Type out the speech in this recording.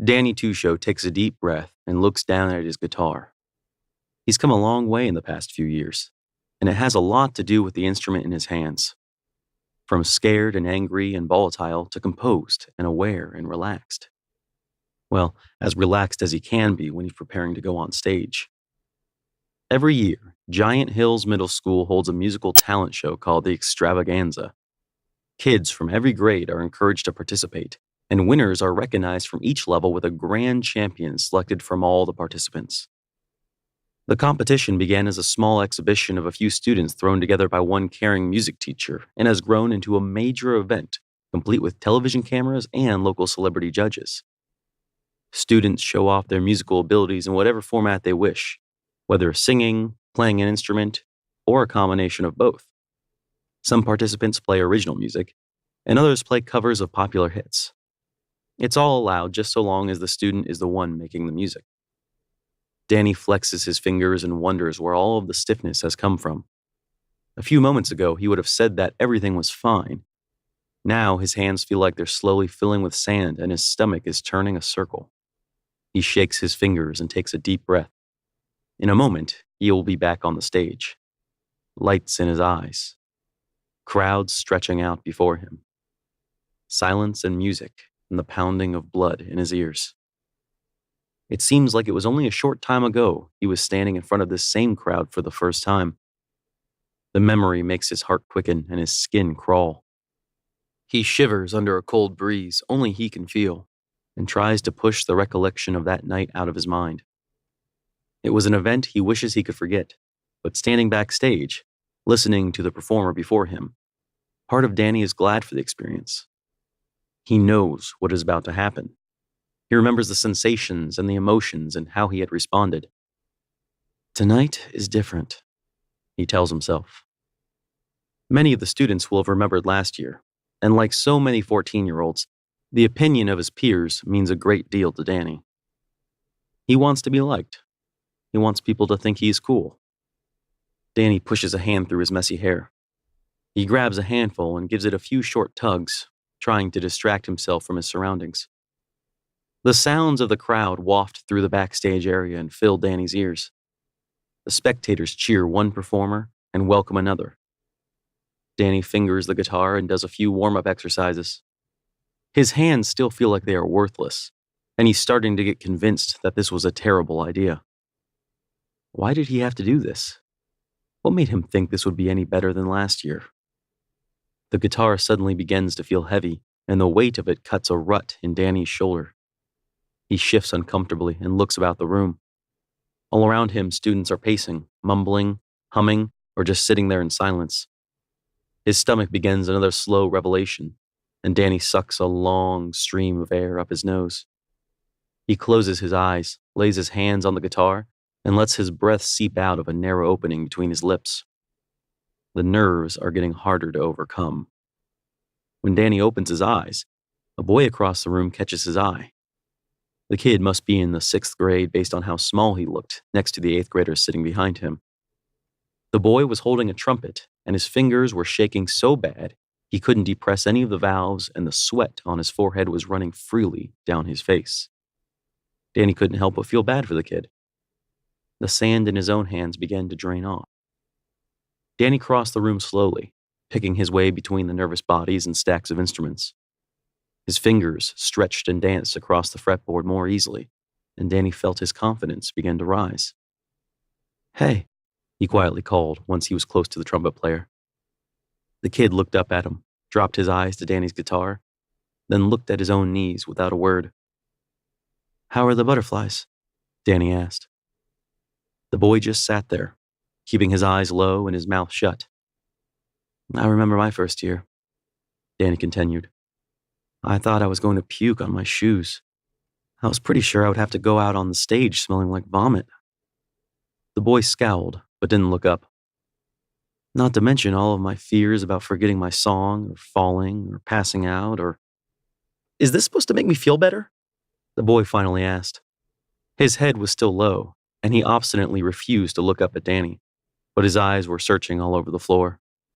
Danny Tuscho takes a deep breath and looks down at his guitar. He's come a long way in the past few years, and it has a lot to do with the instrument in his hands. From scared and angry and volatile to composed and aware and relaxed. Well, as relaxed as he can be when he's preparing to go on stage. Every year, Giant Hills Middle School holds a musical talent show called the Extravaganza. Kids from every grade are encouraged to participate, and winners are recognized from each level with a grand champion selected from all the participants. The competition began as a small exhibition of a few students thrown together by one caring music teacher and has grown into a major event, complete with television cameras and local celebrity judges. Students show off their musical abilities in whatever format they wish, whether singing, playing an instrument, or a combination of both. Some participants play original music, and others play covers of popular hits. It's all allowed just so long as the student is the one making the music. Danny flexes his fingers and wonders where all of the stiffness has come from. A few moments ago, he would have said that everything was fine. Now his hands feel like they're slowly filling with sand and his stomach is turning a circle. He shakes his fingers and takes a deep breath. In a moment, he will be back on the stage. Lights in his eyes. Crowds stretching out before him. Silence and music and the pounding of blood in his ears. It seems like it was only a short time ago he was standing in front of this same crowd for the first time. The memory makes his heart quicken and his skin crawl. He shivers under a cold breeze only he can feel and tries to push the recollection of that night out of his mind. It was an event he wishes he could forget, but standing backstage, listening to the performer before him, part of Danny is glad for the experience. He knows what is about to happen. He remembers the sensations and the emotions and how he had responded. Tonight is different, he tells himself. Many of the students will have remembered last year, and like so many 14-year-olds, the opinion of his peers means a great deal to Danny. He wants to be liked. He wants people to think he's cool. Danny pushes a hand through his messy hair. He grabs a handful and gives it a few short tugs, trying to distract himself from his surroundings. The sounds of the crowd waft through the backstage area and fill Danny's ears. The spectators cheer one performer and welcome another. Danny fingers the guitar and does a few warm-up exercises. His hands still feel like they are worthless, and he's starting to get convinced that this was a terrible idea. Why did he have to do this? What made him think this would be any better than last year? The guitar suddenly begins to feel heavy, and the weight of it cuts a rut in Danny's shoulder. He shifts uncomfortably and looks about the room. All around him, students are pacing, mumbling, humming, or just sitting there in silence. His stomach begins another slow revelation, and Danny sucks a long stream of air up his nose. He closes his eyes, lays his hands on the guitar, and lets his breath seep out of a narrow opening between his lips. The nerves are getting harder to overcome. When Danny opens his eyes, a boy across the room catches his eye. The kid must be in the 6th grade based on how small he looked next to the 8th graders sitting behind him. The boy was holding a trumpet, and his fingers were shaking so bad he couldn't depress any of the valves, and the sweat on his forehead was running freely down his face. Danny couldn't help but feel bad for the kid. The sand in his own hands began to drain off. Danny crossed the room slowly, picking his way between the nervous bodies and stacks of instruments. His fingers stretched and danced across the fretboard more easily, and Danny felt his confidence begin to rise. "Hey," he quietly called once he was close to the trumpet player. The kid looked up at him, dropped his eyes to Danny's guitar, then looked at his own knees without a word. "How are the butterflies?" Danny asked. The boy just sat there, keeping his eyes low and his mouth shut. "I remember my first year," Danny continued. "I thought I was going to puke on my shoes. I was pretty sure I would have to go out on the stage smelling like vomit." The boy scowled, but didn't look up. "Not to mention all of my fears about forgetting my song, or falling, or passing out, or..." "Is this supposed to make me feel better?" the boy finally asked. His head was still low, and he obstinately refused to look up at Danny, but his eyes were searching all over the floor.